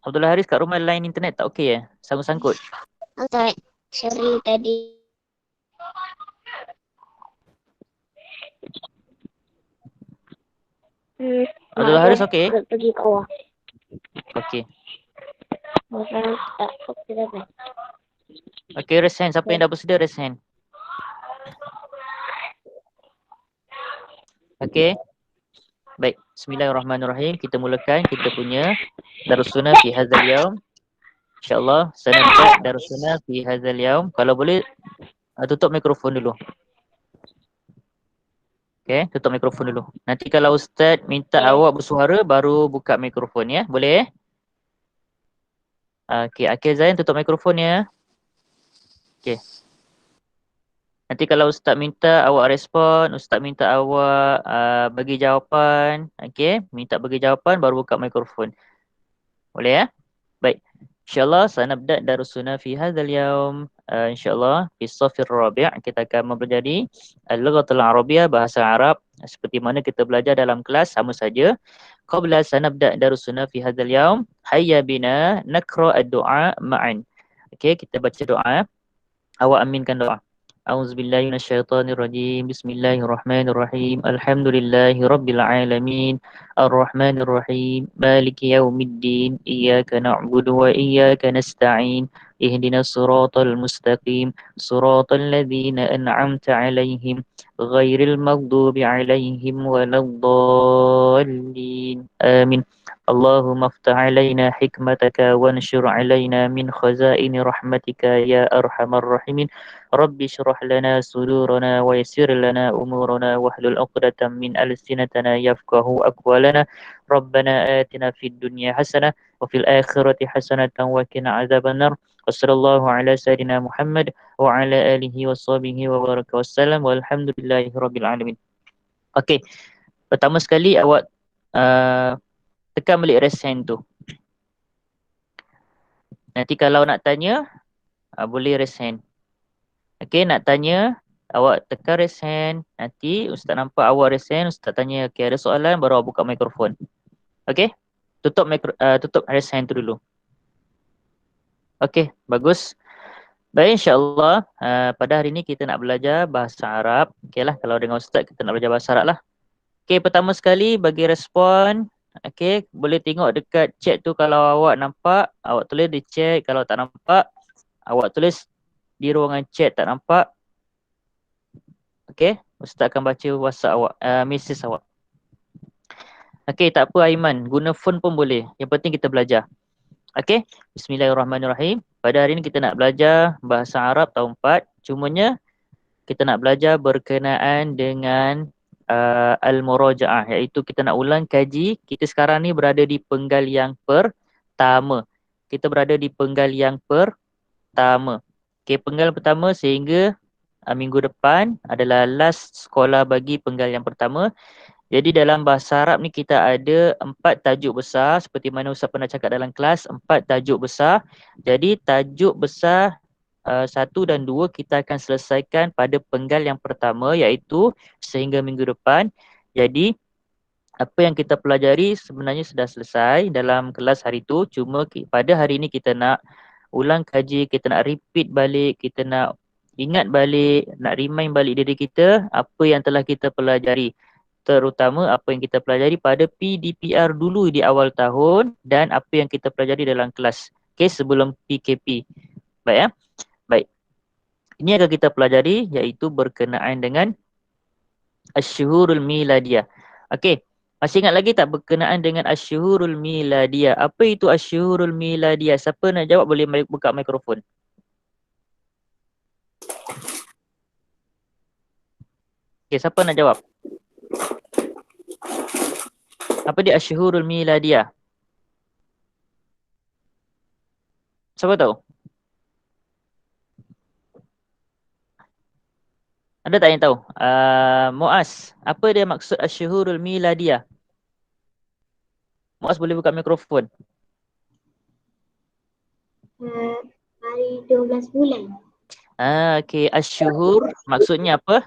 Abdullah Haris kat rumah line internet tak okey Sangkut-sangkut. Tak, sorry tadi. Abdullah Mak Haris dah okey? pergi ke bawah. Okey. Sekarang tak okey dah. Okey, raise hand. Siapa yang dah bersedia raise hand? Okey. Baik, bismillahirrahmanirrahim. Kita mulakan kita punya Darussunnah fi hadzal yaum. InsyaAllah sanabda Darussunnah fi hadzal yaum. Kalau boleh tutup mikrofon dulu. Okey, tutup mikrofon dulu. Nanti kalau ustaz minta awak bersuara baru buka mikrofon ya. Boleh? Okey, Akil Zain tutup mikrofon ya. Okey. Nanti kalau ustaz minta awak respon, ustaz minta awak bagi jawapan, okey, minta bagi jawapan baru buka mikrofon. Boleh ya? Baik. InsyaAllah sanabda Darussunnah fi hadzal yaum. InsyaAllah fi shafir rabi' kita akan mempelajari al-lughatul arabiyyah, bahasa Arab seperti mana kita belajar dalam kelas sama saja. Qabla sanabda Darussunnah fi hadzal yaum, hayya bina naqra ad-du'a ma'an. Okey, kita baca doa. Awak aminkan doa. A'udzubillahi minasyaitonirrajim. Bismillahirrahmanirrahim. Alhamdulillahirabbil alamin. Arrahmanirrahim. Maliki yaumiddin. Iyyaka na'budu wa iyyaka nasta'in. Ihdinas siratal mustaqim. Siratal ladzina an'amta 'alaihim ghairil maghdubi 'alaihim waladdallin. Amin. Allahumma aftah 'alaina hikmataka wanshur 'alaina min khazaini rahmatika ya arhamar rahimin. Rabbi syrah lana sudurana wa yassir lana umurana wahlul 'uqdatam min alsinatina yafqahu aqwalana. Rabbana atina fid dunya hasanah wa fil akhirati hasanatan wa qina adzabannar. Wassallallahu ala sayidina Muhammad wa ala alihi washabihi wa baraka wassalam walhamdulillahi rabbil alamin. Okey, pertama sekali awak tekan balik raise hand tu. Nanti kalau nak tanya, boleh raise hand. Okey, nak tanya, awak tekan raise hand. Nanti ustaz nampak awak raise hand, ustaz tanya, okey ada soalan baru awak buka mikrofon. Okey? Tutup raise hand tu dulu. Okey, bagus. Baik, insyaAllah pada hari ini kita nak belajar bahasa Arab. Okeylah, kalau dengan ustaz kita nak belajar bahasa Arab lah. Okey, pertama sekali bagi respon. Okey, boleh tengok dekat chat tu kalau awak nampak, awak tulis di chat. Kalau tak nampak, awak tulis di ruangan chat tak nampak. Okey, ustaz akan baca WhatsApp awak, mesej awak. Okey, tak apa Aiman, guna phone pun boleh. Yang penting kita belajar. Okey, bismillahirrahmanirrahim. Pada hari ini kita nak belajar bahasa Arab tahun 4. Cumanya kita nak belajar berkenaan dengan al-muraja'ah, iaitu kita nak ulang kaji. Kita sekarang ni berada di penggal yang pertama. Kita berada di penggal yang pertama. Okey, penggal pertama sehingga minggu depan adalah last sekolah bagi penggal yang pertama. Jadi dalam bahasa Arab ni kita ada 4 tajuk besar seperti mana Ustaz pernah cakap dalam kelas, 4 tajuk besar. Jadi tajuk besar 1 dan 2 kita akan selesaikan pada penggal yang pertama iaitu sehingga minggu depan. Jadi apa yang kita pelajari sebenarnya sudah selesai dalam kelas hari itu. Cuma pada hari ini kita nak ulang kaji, kita nak repeat balik, kita nak ingat balik, nak remind balik diri kita apa yang telah kita pelajari. Terutama apa yang kita pelajari pada PDPR dulu di awal tahun dan apa yang kita pelajari dalam kelas. Okey, sebelum PKP. Baik ya. Baik. Ini akan kita pelajari iaitu berkenaan dengan Asyhurul Miladiyah. Okey. Masih ingat lagi tak berkenaan dengan Asyhurul Miladiyah? Apa itu Asyhurul Miladiyah? Siapa nak jawab boleh buka mikrofon. Okey, siapa nak jawab? Apa dia Asyhurul Miladiyah? Siapa tahu? Ada tak yang tahu? Muaz, apa dia maksud Asyhurul Miladiyah? Muaz boleh buka mikrofon. Hari 12 bulan. Okey, Asyhur maksudnya apa?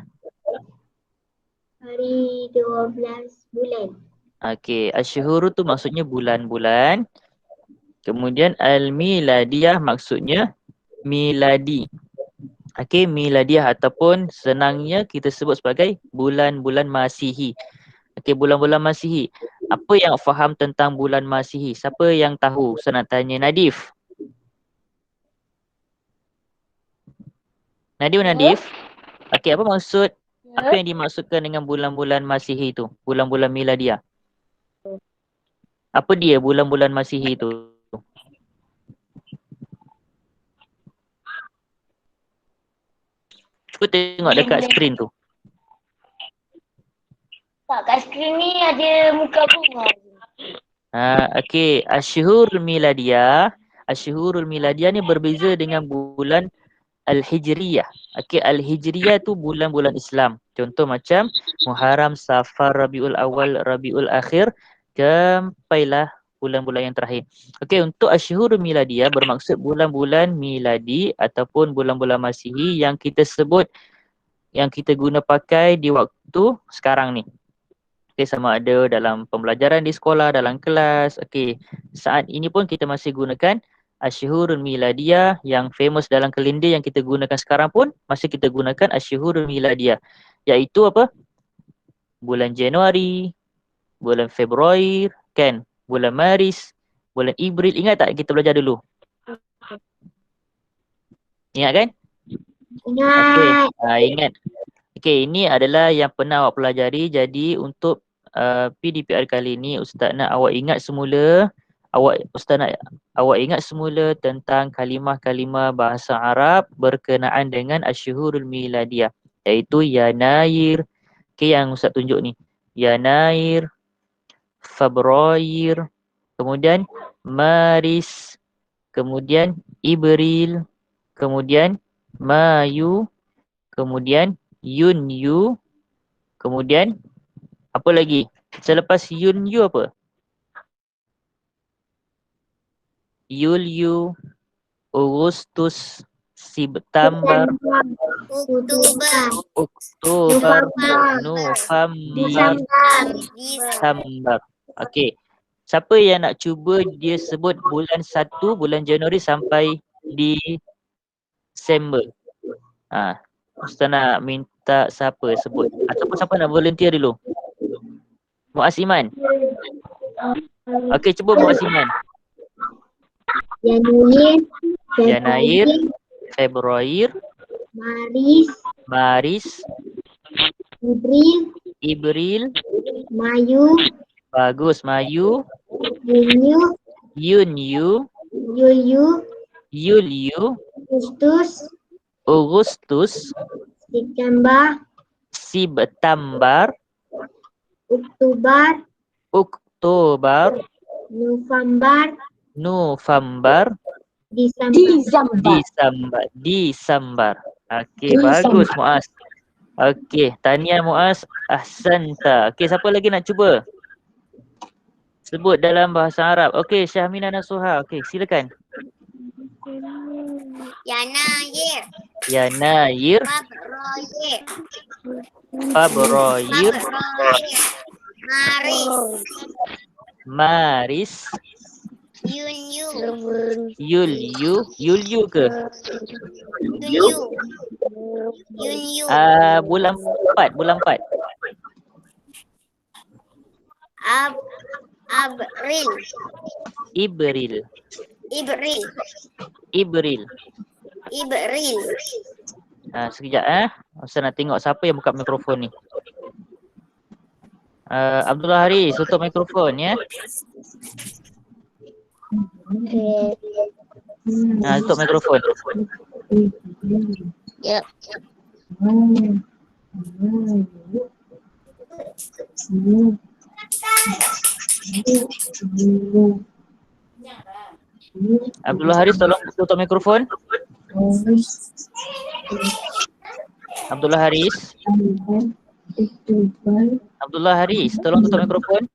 Hari 12 bulan. Okey, Asyhur tu maksudnya bulan-bulan. Kemudian al-miladiyah maksudnya miladi. Okey, miladiyah ataupun senangnya kita sebut sebagai bulan-bulan Masihi. Okey, bulan-bulan Masihi. Apa yang faham tentang bulan Masihi? Siapa yang tahu? Saya nak tanya Nadif. Nadif. Okey, apa maksud? Apa yang dimaksudkan dengan bulan-bulan Masihi itu? Bulan-bulan miladiah. Apa dia bulan-bulan Masihi itu? Cuba tengok dekat skrin tu. Tak, kat skrin ni ada muka bunga. Okey, Asyhurul Miladiyah. Asyhurul Miladiyah ni berbeza dengan bulan Al-Hijriyah. Okey, Al-Hijriyah tu bulan-bulan Islam. Contoh macam Muharram, Safar, Rabiul Awal, Rabiul Akhir, sampailah bulan-bulan yang terakhir. Okey, untuk Asyhurul Miladiyah bermaksud bulan-bulan miladi ataupun bulan-bulan Masihi yang kita sebut, yang kita guna pakai di waktu sekarang ni. Okey, sama ada dalam pembelajaran di sekolah, dalam kelas. Okey, saat ini pun kita masih gunakan Asyhurul Miladiyah yang famous dalam kalender yang kita gunakan sekarang pun masih kita gunakan Asyhurul Miladiyah. Iaitu apa? Bulan Januari, bulan Februari, kan? Bulan Maris, bulan Ibril. Ingat tak kita belajar dulu? Ingat kan? Okey, ingat. Okey, ini adalah yang pernah awak pelajari. Jadi untuk PDPR kali ini Ustaz nak awak ingat semula, awak ingat semula tentang kalimah-kalimah bahasa Arab berkenaan dengan Asyhurul Miladiyah, iaitu Yanair. Okey, yang Ustaz tunjuk ni. Yanair, Februari, kemudian Maris, kemudian Ibril, kemudian Mayu, kemudian Yunyu, kemudian apa lagi? Selepas Yunyu apa? Yulyu, Agustus, September, Oktober, November, Desember. Okey. Siapa yang nak cuba dia sebut bulan 1, bulan Januari sampai Disember? Ustaz nak minta siapa sebut ataupun siapa nak volunteer dulu? Muaz Iman. Okey, cuba Muaz Iman. Yanair, Februari, Maris, Ibril, Mayu, bagus, Mayu, Yunyu, Yulyu, Agustus, September, Oktober, November, Desember. Okey, bagus Muaz. Okey, tahniah Muaz, ahsanta. Okey, siapa lagi nak cuba sebut dalam bahasa Arab? Okey, Syahmina Nasuha. Okey, silakan. Yanair, Februari, Maris, Yulyu ke? Bulan 4. Ibril. Sekejap Saya nak tengok siapa yang buka mikrofon ni. Abdullah Haris, tutup mikrofon ya. Tutup mikrofon. Ya. Abdullah Haris, tolong tutup mikrofon. Abdullah Haris. Abdullah Haris, tolong tutup mikrofon.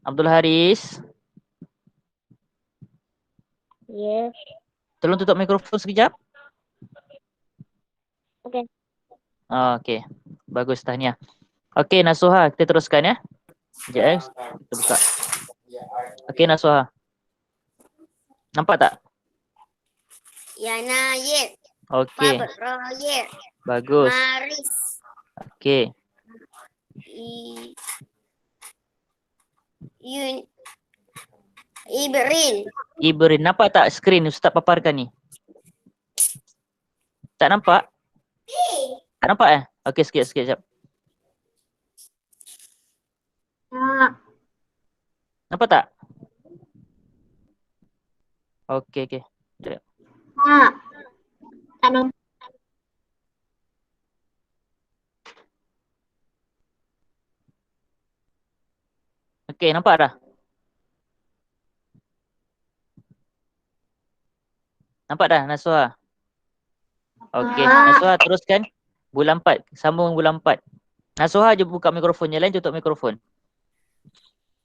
Abdullah Haris. Yes. Tolong tutup mikrofon sekejap. Okey. Okey. Bagus, tahniah. Okey, Nasuha, kita teruskan ya. Sekejap kita buka. Okey Nasuha. Nampak tak? Yanayir. Okey, Februari. bagus. Maris. Okey. Ibril. Ibril, nampak tak skrin Ustaz paparkan ni? Tak nampak? Tak nampak Okey, sekejap. Nampak tak? Okey. Sekejap. Tak nampak. Okey, nampak dah? Nampak dah Nasuha? Okey, Nasuha teruskan. Bulan 4, sambung bulan 4. Nasuha je buka mikrofon, yang lain tutup mikrofon.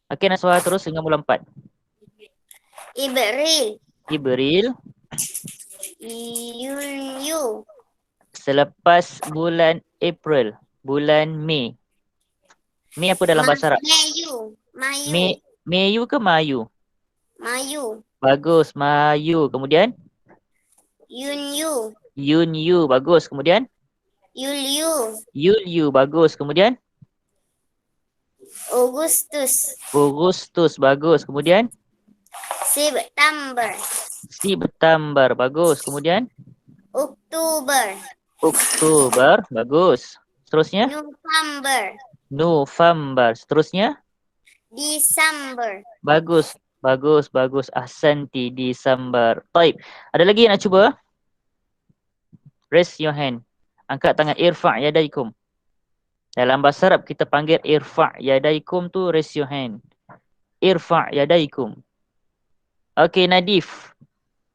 Okey Nasuha, terus dengan bulan 4. Ibril. Yulyu. Selepas bulan April, bulan Mei. Mei apa dalam bahasa Arab? Mayu ke Mayu? Mayu. Bagus, Mayu. Kemudian? Yunyu. Bagus. Kemudian? Yulyu. Bagus. Kemudian? Agustus. Bagus. Kemudian? September. Bagus. Kemudian? Oktober. Bagus. Seterusnya? November. Seterusnya? Desember. Bagus. Ahsanti, Desember. Baik. Ada lagi yang nak cuba? Raise your hand. Angkat tangan. Irfa' yadaikum. Dalam bahasa Arab kita panggil irfa' yadaikum tu raise your hand. Irfa' yadaikum. Okey, Nadif.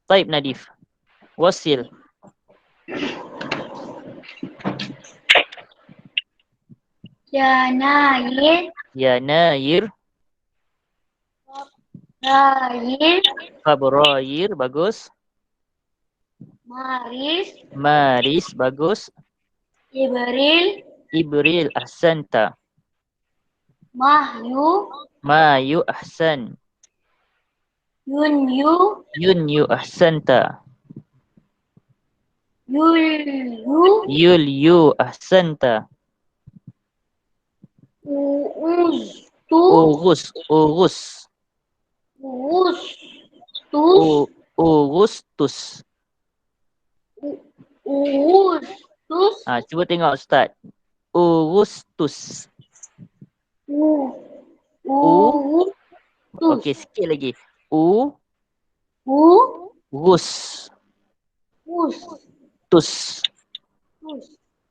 Baik, Nadif. Wasil. Yanayir. Februari. Bagus. Maris. Bagus. Ibril. Ahsanta. Mayu. Ahsan. Yunyu. Ahsanta. Yulyu. Ahsanta. Agustus. Cuba tengok Ustaz. Agustus. Okey, sikit lagi. Tus.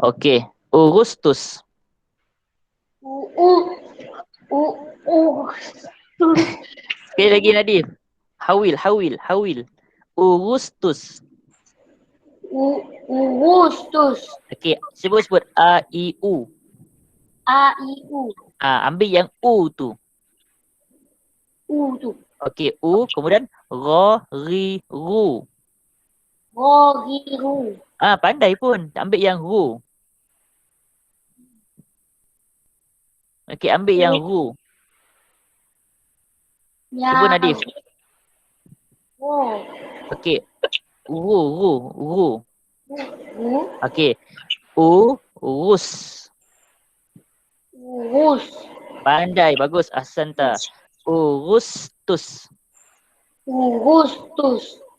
Okey, Agustus. Sekali lagi Nadif. Hawil. Agustus. Okey, sebut A, I, U. Ambil yang U tu. Okey, U. Kemudian Ra, Ri, Ru. Pandai pun. Ambil yang Ru. Okey, ambil yang Ru. Cuba Nadif. Okey. Ru. Okey. Urus. Pandai, bagus. Ahsanta. Agustus.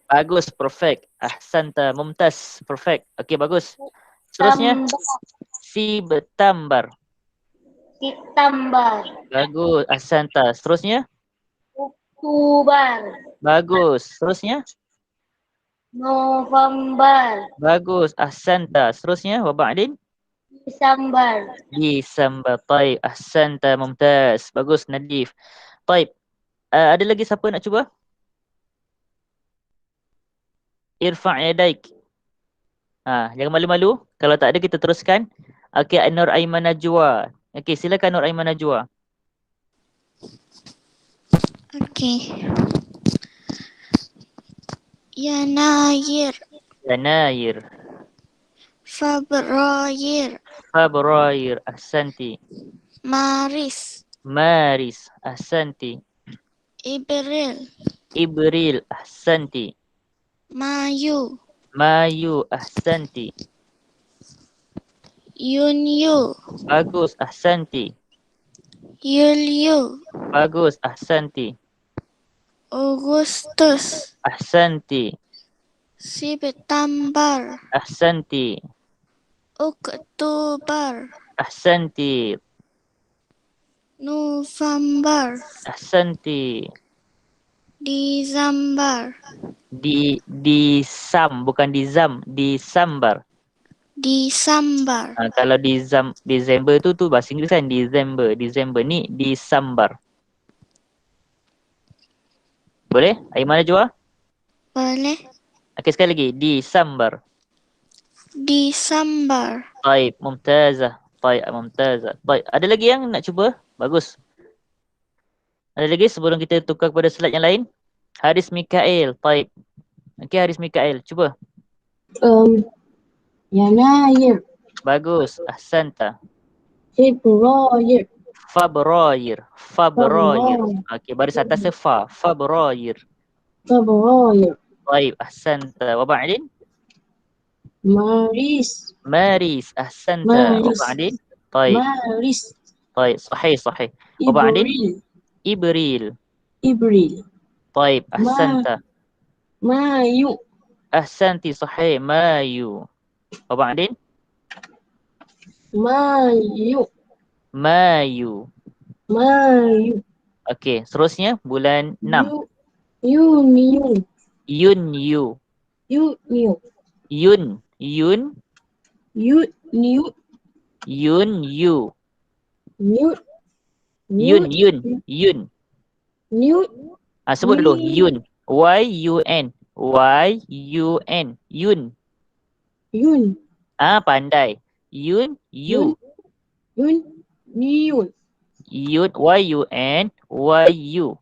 Bagus, perfect. Ahsanta, mumtaz, perfect. Okey, bagus. Seterusnya September. Bagus, ahsanta. Seterusnya Oktober. bagus. Seterusnya November. bagus, ahsanta. Seterusnya wa ba'din Desember. Taib, ahsanta, mumtaz. Bagus, Nadif. Taib. Ada lagi siapa nak cuba? Irfa' yadaik. Jangan malu-malu. Kalau tak ada kita teruskan. Okey, Nur Aiman Najwa. Okey, silakan Nur Aiman Najwa. Okey. Yanayir. Februari. Ahsanti. Maris. Maris. Ahsanti. April, Ibril. Ahsanti. Mayu, Mayu. Ahsanti. Yunyu, Bagus. Ahsanti. Yulyu, Bagus. Ahsanti. Agustus, Ahsanti. September, Ahsanti. Oktober, Ahsanti. November, Ahsanti. December, Bukan Disambar. December, Kalau Desember tu bahasa Inggeris kan, Desember ni Disambar. Boleh? Aiman Najwa? boleh, Okey, sekali lagi. Disambar. December, Baik, mumtazah. Baik, mumtazah. Baik, ada lagi yang nak cuba? Bagus. Ada lagi sebelum kita tukar kepada slide yang lain? Haris Mikael. Baik. Okey, Haris Mikael, cuba. يناير Bagus. Ahsanta. فبراير Februari. فبراير Okey, baris atasnya fa. Februari. فبراير Baik, ahsanta. Wa ba'din? مارس Maris. Ahsanta. Wa مارس ba'din? Baik. مارس Baik, sahih. Wa ba'din? إبريل Ibril. إبريل Baik, ahsanta. مايو Ahsanti, sahih. Mayu. Wa ba'din? مايو Mayu. مايو Okey, seterusnya bulan 6. يونيو Yunyu. يونيو Yunyu. يونيو Yunyu. نيو Yun. نيو Sebut dulu. Yun. Yun. Yun. Yun. يون Pandai. Yun. يون نيون Yun. Yun.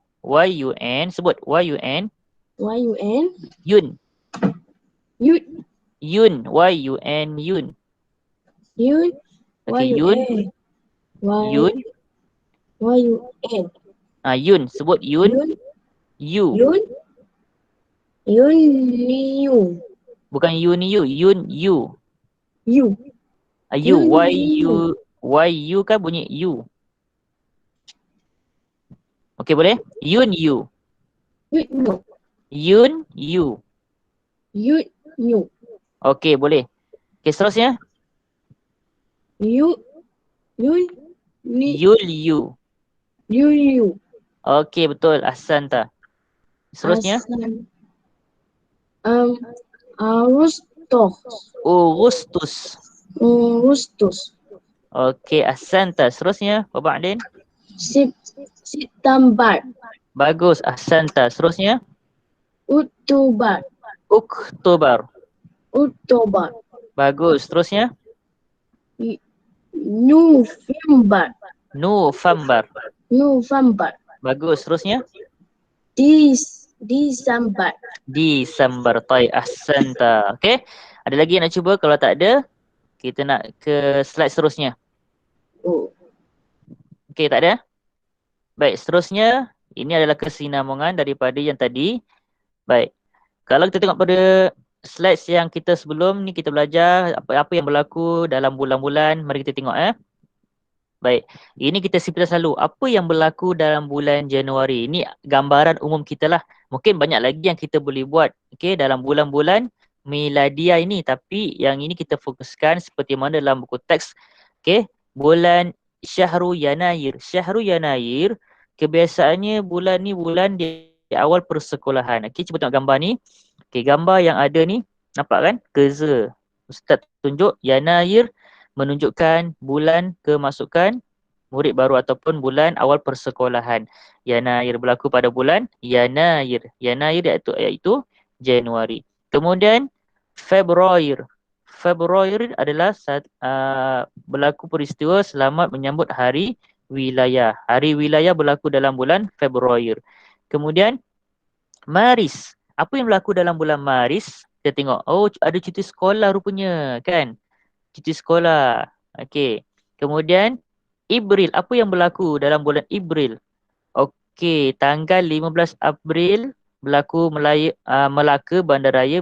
Sebut. Yun. YUN Yun. Yun Yun. Yun. Yun Okey, Yun. Yun. YUN Yun. Sebut Yun. You. Yun Niu Bukan Yun. Yun. You. You You. Yun. You kan bunyi you. Okey, boleh? Yun. You. Yun Yun. You. Yun Yu Okey, boleh. Okey, seterusnya. Yu Yun Ni Yul. You. Yu Okey, betul. Ahsanta. Seterusnya. Asan Agustus Agustus. Okey, ahsanta. Seterusnya. Wa ba'din? September Bagus. Ahsanta. Seterusnya. Oktober Oktober. Bagus. Seterusnya. November Bagus. Seterusnya. Desember Disember. Ahsanta. Okey. Ada lagi yang nak cuba? Kalau tak ada, kita nak ke slide seterusnya. Okey, tak ada? Baik, seterusnya ini adalah kesinambungan daripada yang tadi. Baik. Kalau kita tengok pada slides yang kita sebelum ni, kita belajar apa yang berlaku dalam bulan-bulan. Mari kita tengok Baik. Ini kita simpan selalu. Apa yang berlaku dalam bulan Januari? Ini gambaran umum kita lah. Mungkin banyak lagi yang kita boleh buat dalam bulan-bulan miladiah ini. Tapi yang ini kita fokuskan seperti mana dalam buku teks. Bulan Syahrul Yanair. Syahrul Yanair, kebiasaannya bulan ni bulan di awal persekolahan. Cuba tengok gambar ni. Gambar yang ada ni, nampak kan? Geza. Ustaz tunjuk Yanair menunjukkan bulan kemasukan murid baru ataupun bulan awal persekolahan. Yanair berlaku pada bulan Yanair. Yanair iaitu Januari. Kemudian Februari. Februari adalah berlaku peristiwa selamat menyambut hari wilayah. Hari wilayah berlaku dalam bulan Februari. Kemudian Maris. Apa yang berlaku dalam bulan Maris? Kita tengok, ada cuti sekolah rupanya kan? Cuti sekolah. Okey. Kemudian Ibril. Apa yang berlaku dalam bulan Ibril? Okey, tanggal 15 April berlaku Melaka Bandaraya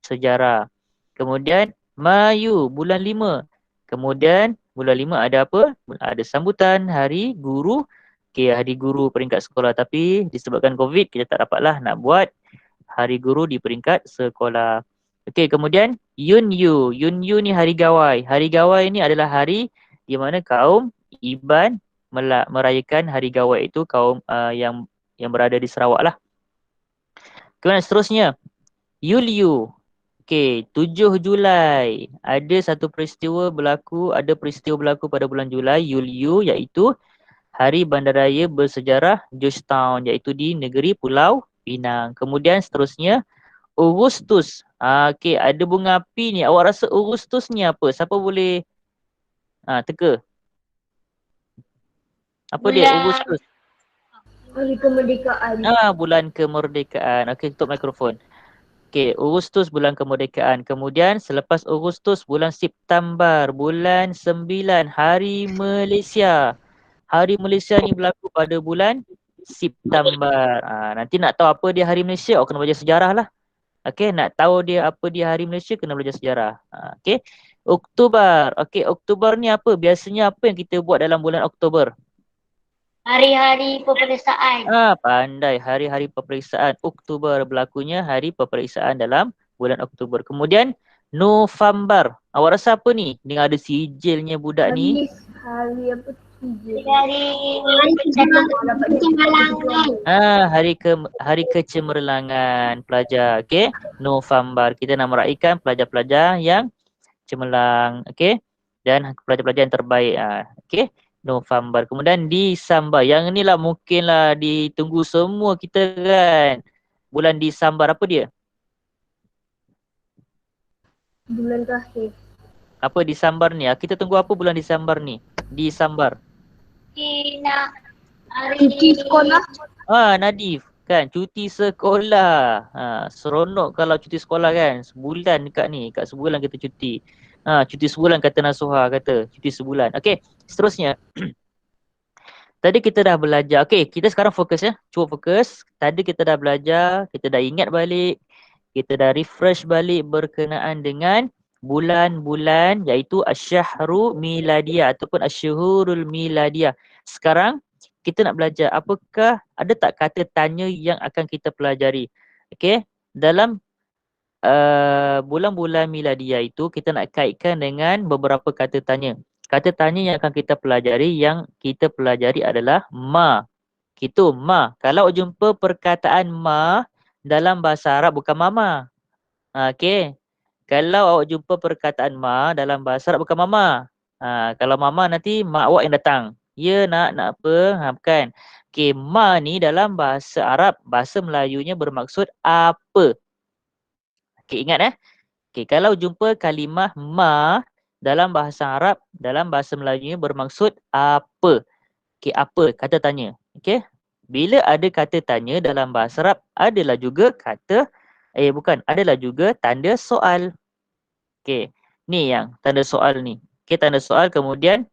sejarah. Kemudian Mayu bulan 5. Kemudian bulan 5 ada apa? Ada sambutan Hari Guru. Okey, Hari Guru peringkat sekolah, tapi disebabkan COVID kita tak dapatlah nak buat Hari Guru di peringkat sekolah. Okey, kemudian Yunyu. Yunyu ni Hari Gawai. Hari Gawai ni adalah hari di mana kaum Iban merayakan Hari Gawai itu, kaum yang berada di Sarawak lah. Kemudian seterusnya Yuliu. Okey, 7 Julai. Ada peristiwa berlaku pada bulan Julai, Yuliu, iaitu Hari Bandaraya Bersejarah Georgetown, iaitu di negeri Pulau Pinang. Kemudian seterusnya Agustus. Okey, ada bunga api ni. Awak rasa Agustus ni apa? Siapa boleh teka? Apa dia Agustus? Hari kemerdekaan. Bulan kemerdekaan. Okey, tutup mikrofon. Okey, Agustus bulan kemerdekaan. Kemudian selepas Agustus bulan September, bulan 9, Hari Malaysia. Hari Malaysia ni berlaku pada bulan September. Nanti nak tahu apa dia Hari Malaysia, kena belajar sejarah lah. Okey, nak tahu dia apa dia Hari Malaysia, kena belajar sejarah. Okey. Oktober. Okey, Oktober ni apa? Biasanya apa yang kita buat dalam bulan Oktober? Hari-hari peperiksaan. Pandai. Hari-hari peperiksaan. Oktober berlakunya hari peperiksaan dalam bulan Oktober. Kemudian November. Awak rasa apa ni? Dengan ada sijilnya budak ni. Hari apa? Hari kecemerlangan pelajar. Okey, November. Kita nak meraihkan pelajar-pelajar yang cemerlang, okey, dan pelajar-pelajar yang terbaik. Okey, November. Kemudian Disember. Yang inilah mungkinlah ditunggu semua kita kan. Bulan Disember apa dia? Bulan terakhir. Apa Disember ni? Kita tunggu apa bulan Disember ni? Disember. Cuti sekolah. Nadif kan, cuti sekolah. Seronok kalau cuti sekolah kan. Sebulan dekat ni, kat sebulan kita cuti. Cuti sebulan kata Nasuha, kata cuti sebulan. Okey, seterusnya. Tadi kita dah belajar. Okey, kita sekarang fokus ya. Cuba fokus. Tadi kita dah belajar, kita dah ingat balik, kita dah refresh balik berkenaan dengan bulan-bulan, iaitu Asyhuru Miladiyah ataupun Asyhurul Miladiyah. Sekarang kita nak belajar apakah ada tak kata tanya yang akan kita pelajari. Okey, dalam bulan-bulan Miladiyah itu kita nak kaitkan dengan beberapa kata tanya. Kata tanya yang akan kita pelajari adalah ma. Gitu, ma. Kalau jumpa perkataan ma dalam bahasa Arab bukan mama. Okey. Kalau awak jumpa perkataan ma dalam bahasa Arab bukan mama. Kalau mama nanti mak awak yang datang. Ya nak apa? Bukan. Okey, ma ni dalam bahasa Arab, bahasa Melayunya bermaksud apa. Okey, ingat Okey, kalau jumpa kalimah ma dalam bahasa Arab, dalam bahasa Melayunya bermaksud apa. Okey, apa? Kata tanya. Okey. Bila ada kata tanya dalam bahasa Arab, adalah juga adalah juga tanda soal. Okey, ni yang tanda soal ni. Okey, tanda soal. Kemudian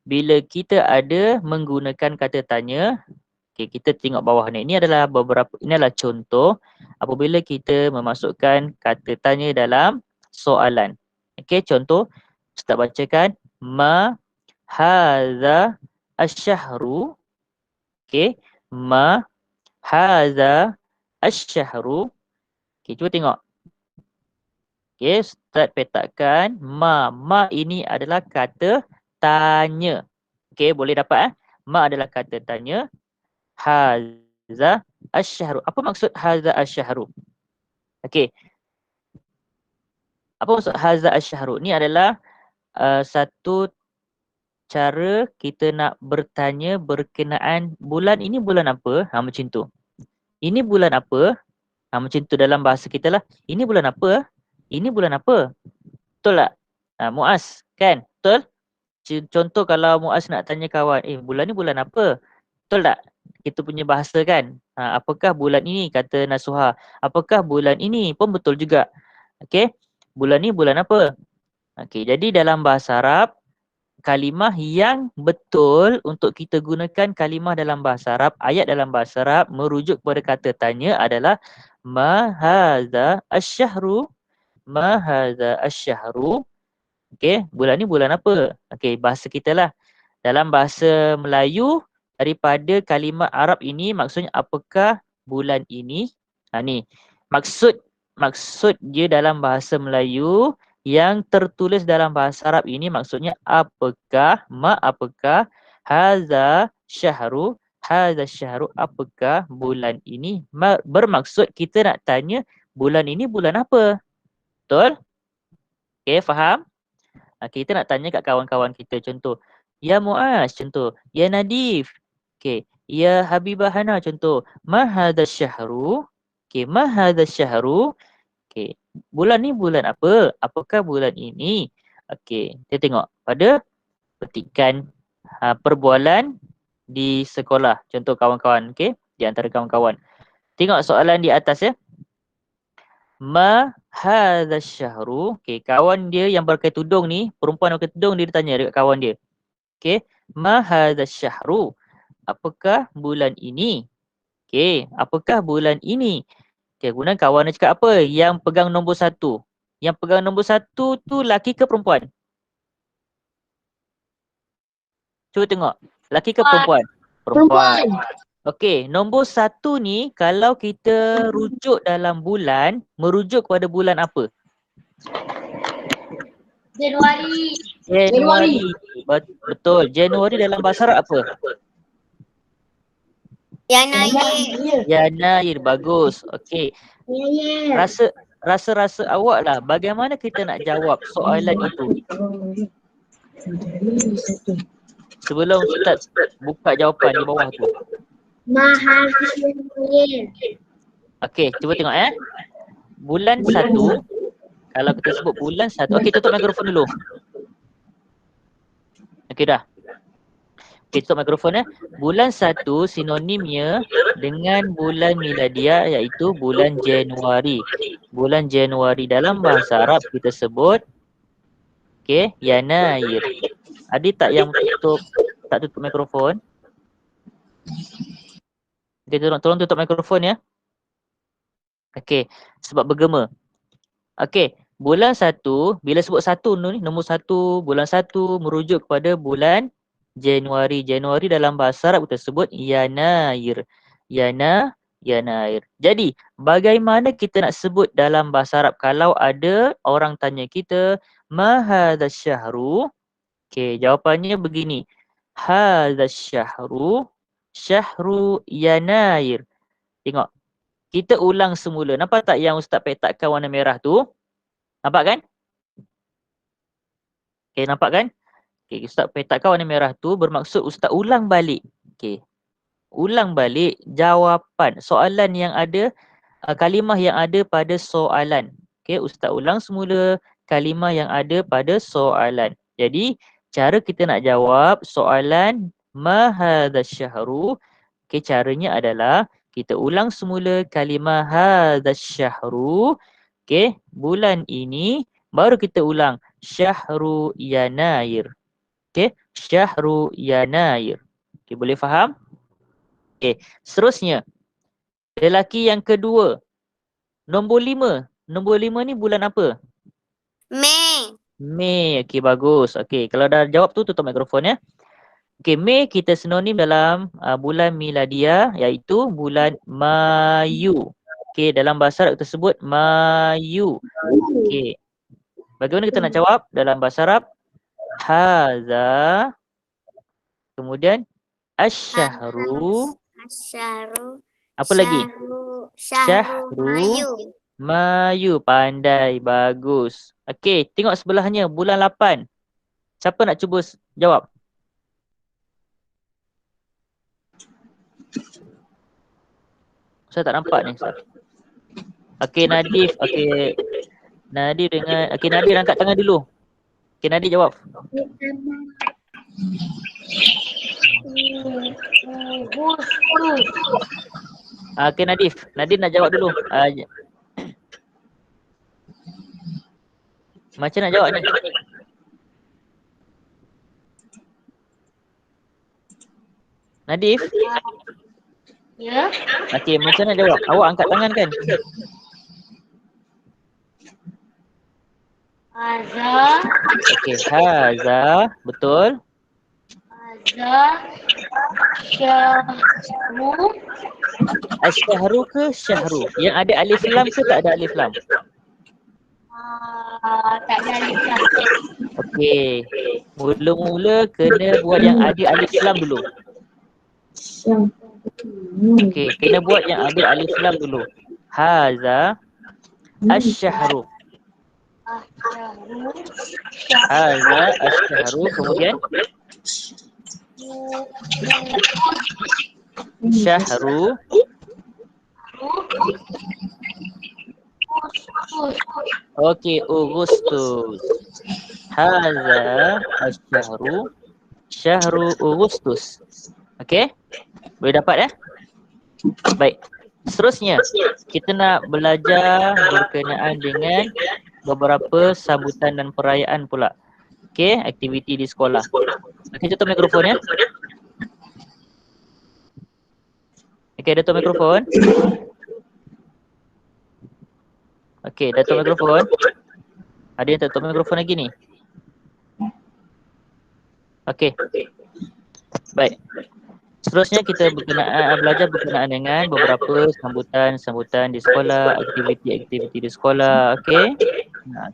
bila kita ada menggunakan kata tanya, okey, kita tengok bawah ni. Ini adalah contoh apabila kita memasukkan kata tanya dalam soalan. Okey, contoh Ustaz bacakan, ma hadza asyhru. Okey, ma hadza asyhru. Okey, cuba tengok. Okey, Ustaz petakan ma ini adalah kata tanya. Okey, boleh dapat ma adalah kata tanya. Hadza asyhru. Apa maksud hadza asyhru? Okey. Apa maksud hadza asyhru? Ni adalah satu cara kita nak bertanya berkenaan bulan ini bulan apa? Macam tu. Ini bulan apa? Macam tu dalam bahasa kita lah. Ini bulan apa? Ini bulan apa? Betul tak? Muaz, kan? Betul? Contoh kalau Muaz nak tanya kawan, bulan ni bulan apa? Betul tak? Kita punya bahasa kan? Apakah bulan ini? Kata Nasuha. Apakah bulan ini? Pun betul juga. Okey? Bulan ni bulan apa? Okey, jadi dalam bahasa Arab, kalimah yang betul untuk kita gunakan kalimah dalam bahasa Arab, ayat dalam bahasa Arab merujuk kepada kata tanya adalah ma hadza asyhru, ma hadza asyhru. Okey, bulan ni bulan apa? Okey, bahasa kita lah. Dalam bahasa Melayu, daripada kalimah Arab ini maksudnya apakah bulan ini? Ni. Maksud dia dalam bahasa Melayu yang tertulis dalam bahasa Arab ini maksudnya apakah, apakah, haza syahru, apakah bulan ini? Bermaksud kita nak tanya bulan ini bulan apa? Betul? Okey, faham? Kita nak tanya kat kawan-kawan kita, contoh ya Muaz, contoh ya Nadif, okey, ya Habibah Hana, contoh ma hadha syahru, okey, ma hadha syahru, okey, bulan ni bulan apa, apakah bulan ini? Okey, kita tengok pada petikan perbualan di sekolah, contoh kawan-kawan, okey, di antara kawan-kawan tengok soalan di atas ya. Ma hadha syahru. Okay, kawan dia yang pakai tudung ni, perempuan pakai tudung, dia tanya dekat kawan dia. Okay, ma hadha syahru. Apakah bulan ini? Okay, apakah bulan ini? Okay, kemudian kawan dia cakap apa? Yang pegang nombor 1. Yang pegang nombor 1 tu laki ke perempuan? Cuba tengok. Laki ke perempuan? Perempuan. Okey, nombor 1 ni kalau kita rujuk dalam bulan, merujuk kepada bulan apa? Januari. Januari. Betul. Januari dalam bahasa Arab apa? Yanair. Bagus. Okey. Rasa awak lah, bagaimana kita nak jawab soalan itu? Sebelum kita buka jawapan di bawah tu. Okey, cuba tengok Bulan 1. Kalau kita sebut bulan 1. Okey, tutup mikrofon dulu. Okey dah. Okey, tutup mikrofon Bulan 1 sinonimnya dengan bulan miladiah iaitu bulan Januari. Bulan Januari dalam bahasa Arab kita sebut Yanair. Ada tak yang tak tutup mikrofon? Okay, tolong tutup mikrofon ya. Okey, sebab bergema. Okey, bulan 1, bila sebut 1 ni, nombor 1, bulan 1 merujuk kepada bulan Januari. Januari dalam bahasa Arab kita sebut Yanair. Yanair. Jadi, bagaimana kita nak sebut dalam bahasa Arab kalau ada orang tanya kita, ma hadha syahru? Okey, jawapannya begini. Hadha syahru, syahru Yanair. Tengok. Kita ulang semula. Nampak tak yang Ustaz petakkan warna merah tu? Nampak kan? Okey, nampak kan? Okey, Ustaz petakkan warna merah tu bermaksud Ustaz ulang balik. Okey. Ulang balik jawapan soalan yang ada, kalimah yang ada pada soalan. Okey, Ustaz ulang semula kalimah yang ada pada soalan. Jadi, cara kita nak jawab soalan ma hadha syahru, okey, caranya adalah kita ulang semula kalimah hadha syahru, okey, bulan ini, baru kita ulang syahru Yanair. Okey, syahru Yanair. Okey, boleh faham? Okey, seterusnya lelaki yang kedua, nombor 5. Nombor 5 ni bulan apa? Mei. Okey, bagus. Okey, kalau dah jawab tu tutup mikrofon ya. Okey, Mei kita sinonim dalam bulan miladiah iaitu bulan Mayu. Okey, dalam bahasa Arab kita sebut Mayu. Okey. Bagaimana kita nak jawab dalam bahasa Arab? Hadza. Kemudian asyhru. Apa lagi? Syahru Mayu. Pandai, bagus. Okey, tengok sebelahnya bulan 8. Siapa nak cuba jawab? Saya tak nampak ni. Okey, Nadif. Okey. Nadif dengan Nadif angkat tangan dulu. Okey, Nadif jawab. Okey, Nadif. Nadif nak jawab dulu. Macam nak jawab ni? Nadif? Ya. Okey, macam mana jawab? Awak angkat tangan kan? Haza. Okey, haza. Betul. Haza. Syahru. Asyahru ke syahru? Yang ada alif lam ke tak ada alif lam? Tak ada alif lam. Okey. Mula-mula kena buat yang ada alif lam dulu. Okey, kena buat yang ada alif lam dulu. Haza asyahru. Asyahru. Haza asyahru. Kemudian syahru. Okey, Agustus. Haza asyahru. Syahru Agustus. Okey? Boleh dapat ya? Baik. Seterusnya, kita nak belajar berkenaan dengan beberapa sambutan dan perayaan pula. Okey, aktiviti di sekolah. Okey, tutup mikrofon ya. Okey, tutup mikrofon. Okey, dah tutup mikrofon. Ada yang tak tutup mikrofon lagi ni? Okey. Baik. Seterusnya kita belajar berkenaan dengan beberapa sambutan-sambutan di sekolah, aktiviti-aktiviti di sekolah, okey.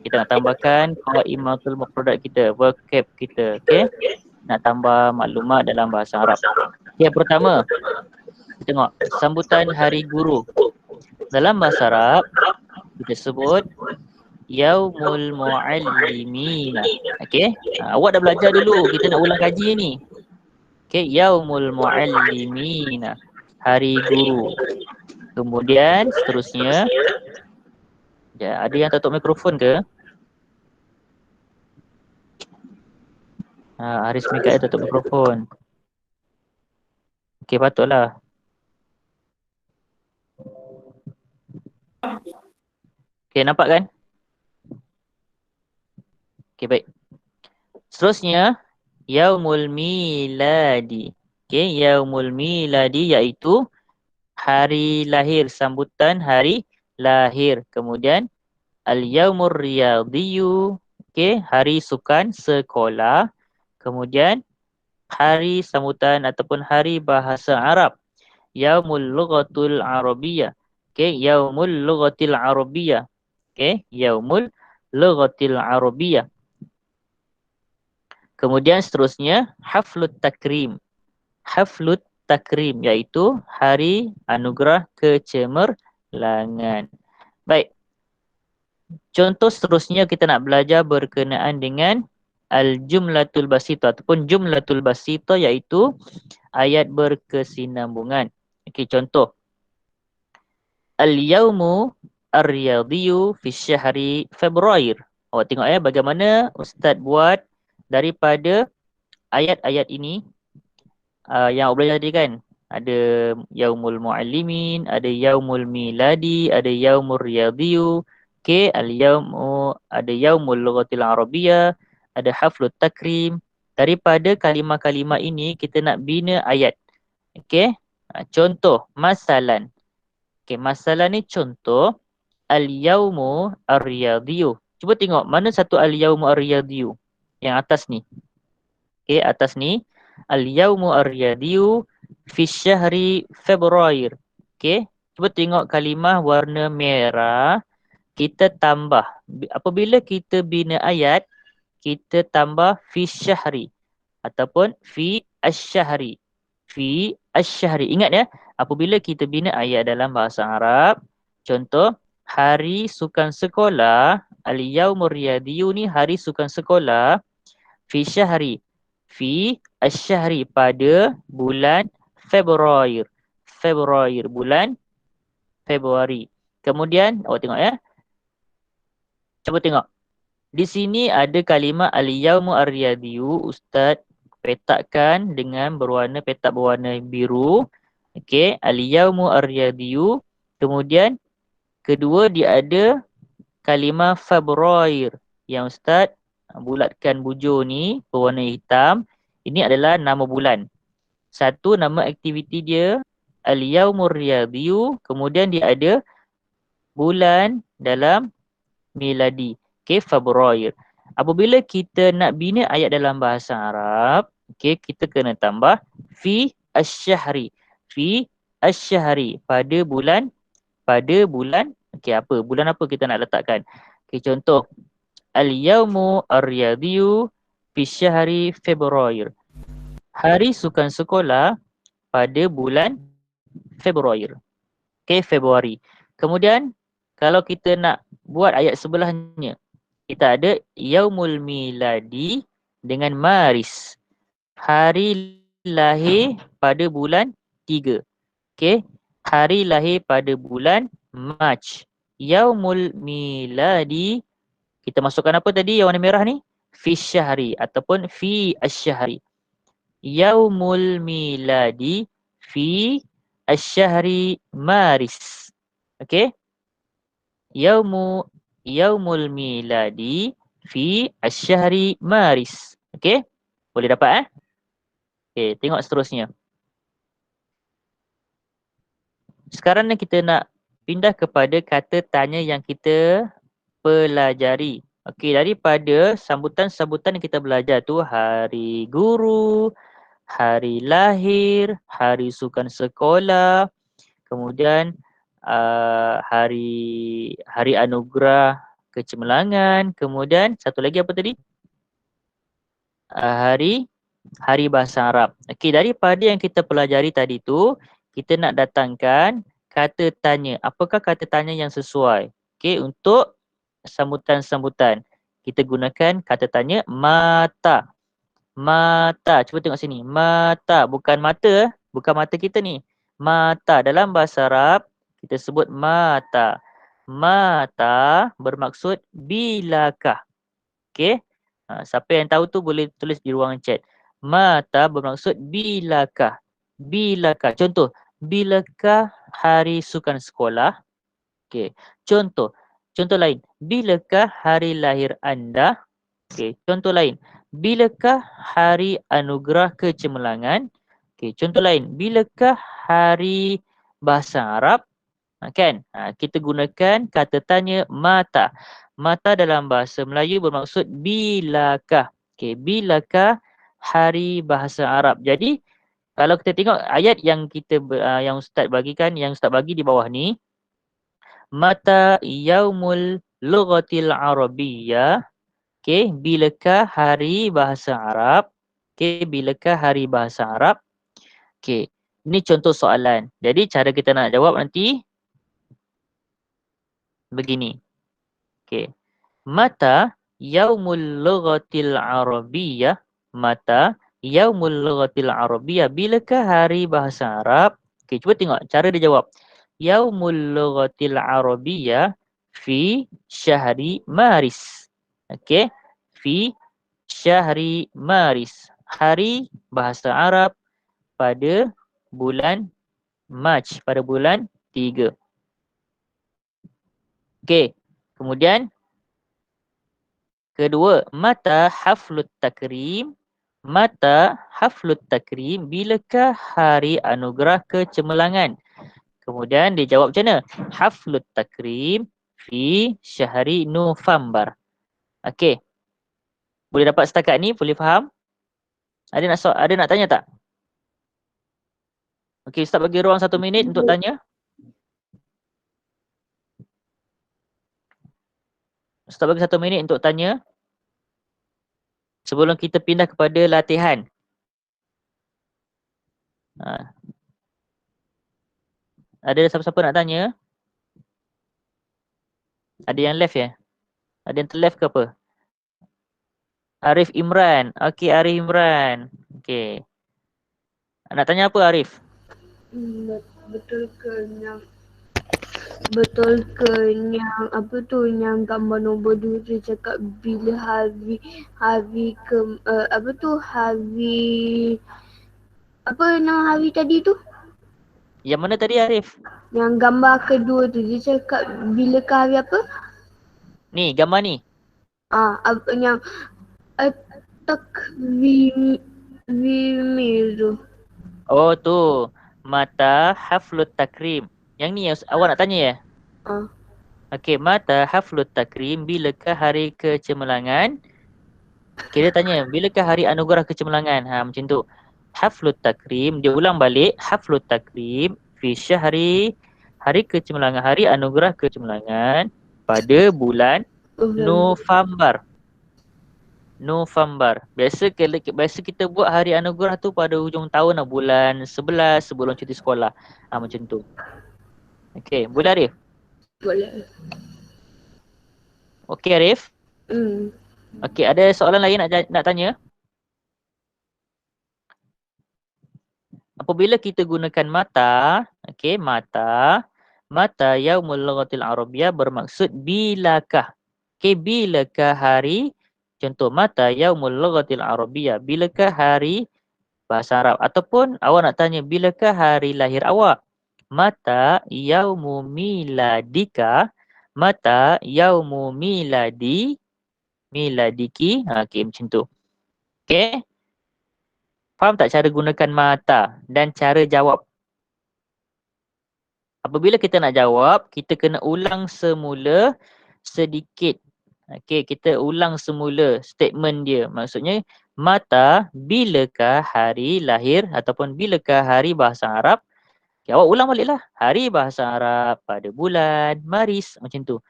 Kita nak tambahkan qaimatul mufradat kita, vocab kita, okey. Nak tambah maklumat dalam bahasa Arab. Okey, pertama kita tengok sambutan Hari Guru. Dalam bahasa Arab kita sebut Yaumul Muallimina. Okey. Awak dah belajar dulu, kita nak ulang kaji ni. Okey, Yaumul Muallimina, Hari Guru. Kemudian seterusnya, ya, ada yang tutup mikrofon ke? Haris Mikael tutup mikrofon. Okey, patutlah. Okey, nampak kan? Okey, baik. Seterusnya, Yaumul Miladi. Okey, Yaumul Miladi iaitu hari lahir, sambutan hari lahir. Kemudian Al-Yaumur Riyadhiyu, okey, hari sukan sekolah. Kemudian hari sambutan ataupun hari bahasa Arab, Yaumul Lughatul Arabiyyah. Okey, Yaumul Lughatil Arabiyyah. Okey, Yaumul Lughatil Arabiyyah. Kemudian seterusnya Haflut Takrim. Haflut Takrim iaitu hari anugerah kecemerlangan. Baik. Contoh seterusnya kita nak belajar berkenaan dengan Al-Jumlatul Basitah ataupun Jumlatul Basitah iaitu ayat berkesinambungan. Okey, contoh. Al-Yawmu Ar-Riyadhiyu fi syahri Februar. Awak tengok ya bagaimana Ustaz buat daripada ayat-ayat ini yang awak belajar tadi kan. Ada Yaumul Muallimin, ada Yaumul Miladi, ada Yaumul Riyadhiyu. Okey, al-yaumu, ada Yaumul Lughatil Arabiyyah, ada Haflut Takrim. Daripada kalimah-kalimah ini kita nak bina ayat. Okey. Contoh, masalan. Okey, masalan ni contoh al-yaumu ar-riyadhiyu. Cuba tengok mana satu al-yaumu ar-riyadhiyu yang atas ni. Okey, atas ni al-yaumu ar-riyadhiyu fi syahri Februar. Okey, cuba tengok kalimah warna merah. Kita tambah, apabila kita bina ayat, kita tambah fi syahri ataupun fi asyhari. Fi asyhari. Ingat ya, apabila kita bina ayat dalam bahasa Arab, contoh hari sukan sekolah, al-yaumur riyadhiyu ni hari sukan sekolah, fi syahri. Fi asyhari pada bulan Februar. Februar, bulan Februari. Kemudian awak tengok ya. Cuba tengok. Di sini ada kalimah al-yaumu ar-riyadhiyu. Ustaz petakkan dengan petak berwarna biru. Okey, al-yaumu ar-riyadhiyu. Kemudian kedua dia ada kalimah Februar yang Ustaz bulatkan bujur ni berwarna hitam. Ini adalah nama bulan. Satu, nama aktiviti dia Al-Yaumur Riyadhiyu. Kemudian dia ada bulan dalam miladi. Okay, Februari. Apabila kita nak bina ayat dalam bahasa Arab, okay, kita kena tambah fi asy-syahri. Fi asy-syahri. Pada bulan. Okay, apa? Bulan apa kita nak letakkan? Okay, contoh. Al-Yaumu Ar-Riyadhiyu fi syahri Februari. Hari sukan sekolah pada bulan Februari. Okay, Februari. Kemudian, kalau kita nak buat ayat sebelahnya, kita ada Yaumul Miladi dengan Maris. Hari lahir pada bulan 3. Okay. Hari lahir pada bulan Mac. Yaumul Miladi. Kita masukkan apa tadi yang warna merah ni? Fi syahri ataupun fi asyhari. Yaumul Miladi fi asyhari Maris. Okay. Yaumul Miladi fi asyhari Maris. Okey? Boleh dapat Okey, tengok seterusnya. Sekarang ni kita nak pindah kepada kata tanya yang kita pelajari. Okey, daripada sambutan-sambutan yang kita belajar tu hari guru, hari lahir, hari sukan sekolah, kemudian hari anugerah kecemerlangan, kemudian satu lagi apa tadi? Hari bahasa Arab. Okey, daripada yang kita pelajari tadi tu, kita nak datangkan kata tanya. Apakah kata tanya yang sesuai? Okey, untuk sambutan-sambutan. Kita gunakan kata tanya mata. Mata. Cuba tengok sini. Mata. Bukan mata. Bukan mata kita ni. Mata. Dalam bahasa Arab, kita sebut mata. Mata bermaksud bilakah. Okey. Siapa yang tahu tu boleh tulis di ruangan chat. Mata bermaksud bilakah. Bilakah. Contoh. Bilakah hari sukan sekolah? Okey. Contoh. Contoh lain. Bilakah hari lahir anda? Okey. Contoh lain. Bilakah hari anugerah kecemerlangan? Okey. Contoh lain. Bilakah hari bahasa Arab? Kan? Kita gunakan kata tanya mata. Mata dalam bahasa Melayu bermaksud bilakah. Okey. Bilakah hari bahasa Arab? Jadi, kalau kita tengok ayat yang yang Ustaz bagikan, yang Ustaz bagi di bawah ni, mata yaumul lughatil arabiyyah. Okey, bilakah hari bahasa Arab? Okey, bilakah hari bahasa Arab? Okey, ini contoh soalan. Jadi cara kita nak jawab nanti begini. Okey. Mata yaumul lughatil arabiyyah? Mata yaumul lughatil arabiyyah? Bilakah hari bahasa Arab? Okey, cuba tengok cara dia jawab. Yaumul lughatil arabiyyah fi syahri Maris. Okey. Fi syahri Maris. Hari bahasa Arab pada bulan Mac, pada bulan 3. Okey. Kemudian kedua, mata haflut takrim. Mata haflut takrim, bilakah hari anugerah kecemerlangan? Kemudian dia jawab macam mana? Haflut takrim fi syahri November. Okey. Boleh dapat setakat ni? Boleh faham? Ada nak tanya tak? Okey, Ustaz bagi ruang 1 minit untuk tanya. Ustaz bagi 1 minit untuk tanya. Sebelum kita pindah kepada latihan. Ada siapa-siapa nak tanya? Ada yang left ya? Ada yang terleft ke apa? Arif Imran. Okey, Arif Imran. Okey. Nak tanya apa Arif? Betul ke yang apa tu yang gambar nombor 2 tu cakap bila hari apa tu hari apa nama hari tadi tu? Yang mana tadi Arif? Yang gambar kedua tu dia cakap bila ke hari apa? Ni, gambar ni. Apa yang takvimir tu. Oh tu. Mata haflut takrim. Yang ni yang awak nak tanya ya? Okey, mata haflut takrim, bilakah hari kecemerlangan? Kita tanya, bilakah hari anugerah kecemerlangan? Ha, macam tu. Haflut takrim, dia ulang balik. Haflut takrim fi syahri, hari kecemerlangan, hari anugerah kecemerlangan pada bulan November. November. Biasa kita buat hari anugerah tu pada hujung tahun lah, bulan 11 sebelum cuti sekolah. Ha, macam tu. Okey, boleh Arif? Boleh. Okey Arif? Okey, ada soalan lain nak tanya? Apabila kita gunakan mata, okey, mata yaumul lughatil arabiyyah bermaksud bilakah. Okey, bilakah hari, contoh mata yaumul lughatil arabiyyah, bilakah hari bahasa Arab, ataupun awak nak tanya bilakah hari lahir awak. Mata yaumu miladika, mata yaumu miladiki. Ha, okey, macam tu. Okey. Faham tak cara gunakan mata dan cara jawab? Apabila kita nak jawab, kita kena ulang semula sedikit. Okey, kita ulang semula statement dia. Maksudnya, mata bilakah hari lahir ataupun bilakah hari bahasa Arab? Okay, awak ulang baliklah. Hari bahasa Arab pada bulan Maris. Macam tu.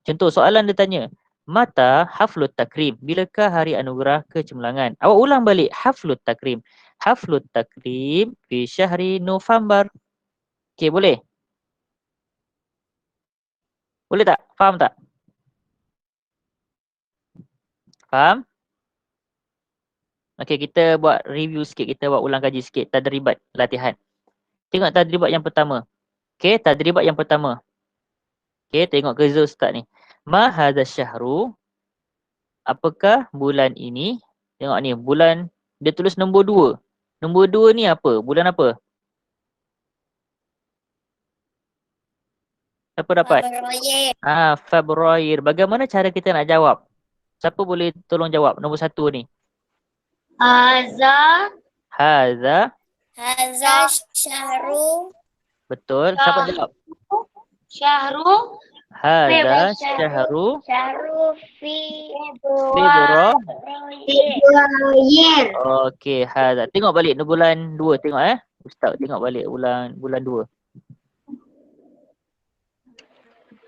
Contoh soalan dia tanya, mata haflut takrim, bilakah hari anugerah kecemerlangan? Awak ulang balik, haflut takrim. Haflut takrim fi syahri November. Okey, boleh? Boleh tak? Faham tak? Faham? Okey, kita buat review sikit. Kita buat ulang kaji sikit. Tadribat latihan. Tengok tadribat yang pertama. Okey, tadribat yang pertama. Okey, tengok ke Zul start ni. Ma hadha syahru. Apakah bulan ini? Tengok ni, bulan dia tulis nombor 2. Nombor 2 ni apa? Bulan apa? Siapa dapat? Februari. Bagaimana cara kita nak jawab? Siapa boleh tolong jawab nombor 1 ni? Haza syahru. Betul. Siapa jawab? Syahru. Haza syahru Februari. Okey, haza. Tengok balik bulan 2, tengok Ustaz tengok balik bulan 2.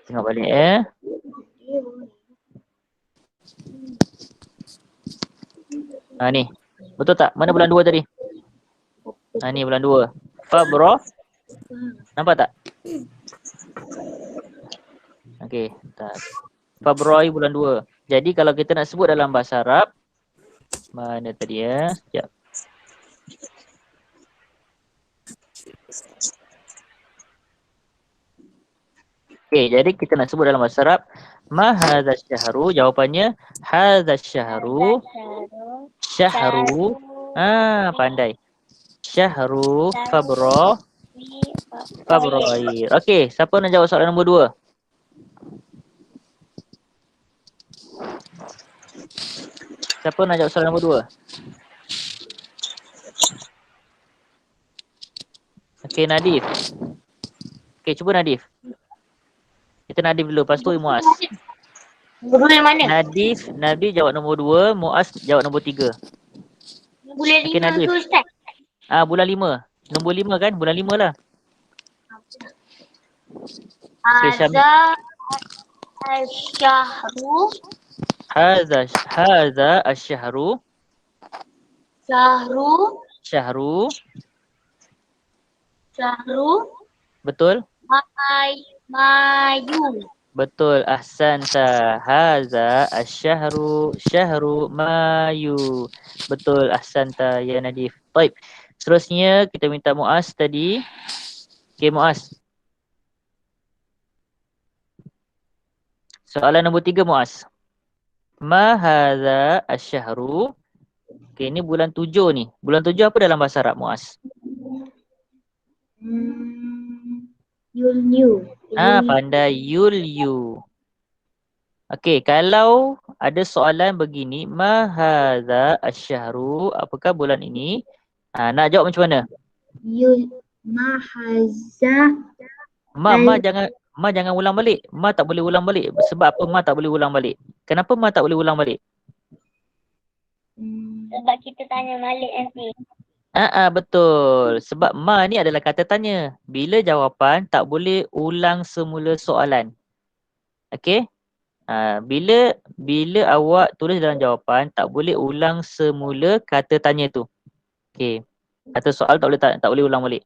Tengok balik Ni. Betul tak? Mana bulan 2 tadi? Ni bulan 2. Februari. Nampak tak? Okey, tak. Februari bulan 2. Jadi kalau kita nak sebut dalam bahasa Arab, mana tadi Sekejap. Okey, jadi kita nak sebut dalam bahasa Arab, ma hadza syahru, jawapannya hadza syahru. Syahru. Pandai. Syahru Februari. Okey, siapa nak jawab soalan nombor 2? Siapa nak jawab soalan nombor 2? Okey, Nadif. Okey, cuba Nadif. Kita Nadif dulu, lepas tu Muaz. Nombor 2 yang mana? Nadif jawab nombor 2, Muaz jawab nombor 3. Bulan 5 tu Ustaz? Bulan 5. Nombor 5 kan? Bulan 5 lah. Haza asyahru. Haza asyahru. Syahru. Betul? Mayu. Betul, ahsanta. Haza syahru Mayu. Betul, ahsanta ya Nadif. Baik. Seterusnya kita minta Muaz tadi. Okey Muaz. Soalan nombor 3 Muaz. Ma hadza asyahru. Okey, ini bulan 7 ni. Bulan 7 apa dalam bahasa Arab Muaz? Yulyu. Pandai, Yulyu. Okey, kalau ada soalan begini, ma hadza asyahru, apakah bulan ini? Nak jawab macam mana? Mahaza Ma jangan ulang balik. Ma tak boleh ulang balik. Sebab apa ma tak boleh ulang balik? Kenapa ma tak boleh ulang balik? Sebab kita tanya balik nanti. Betul. Sebab ma ni adalah kata tanya. Bila jawapan tak boleh ulang semula soalan. Okey? Bila awak tulis dalam jawapan tak boleh ulang semula kata tanya tu. Okey. Kata soal tak boleh ulang balik.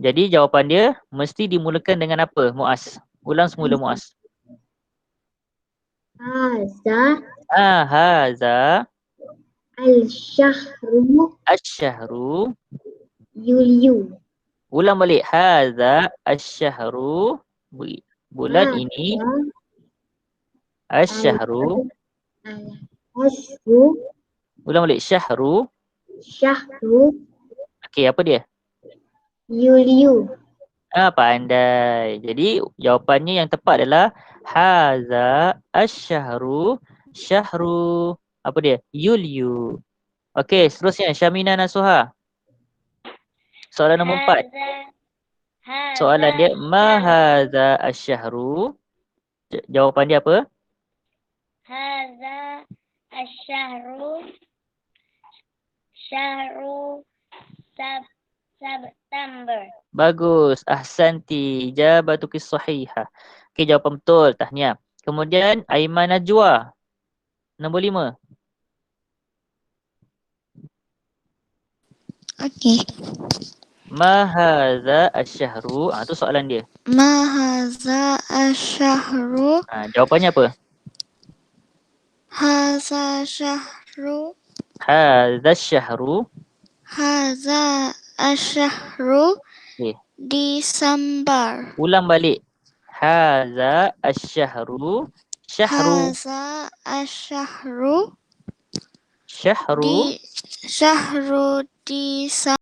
Jadi jawapan dia mesti dimulakan dengan apa? Muaz. Ulang semula Muaz. Haza Haza al-syahru asyhahru. Yuliu. Ulang balik. Haza asyhahru. Bulan ini. Asyhahru. Al-ashru Ulang balik. Syahru. syahru Okey, apa dia? Yuliu. Pandai. Jadi jawapannya yang tepat adalah haza asyhahru syahru. Apa dia? Yuliu. Okey, seterusnya Syamina Nasuha. Soalan nombor 4. Soalan dia ma haza asyhahru. Jawapan dia apa? Haza asyhahru syahru September. Bagus. Ahsanti. Jabatuki sahihah. Okey, jawapan betul. Tahniah. Kemudian Aiman Najwa. Nombor 5. Okey. Ma haza asyhahru. Tu soalan dia. Ma haza asyhahru. Jawapannya apa? Haza syahru. Haza syahru. Haza asyhahru. Okey. Desember. Ulang balik. Haza asyhahru. Syahru. Haza asyhahru. Syahru. Syahru Desember.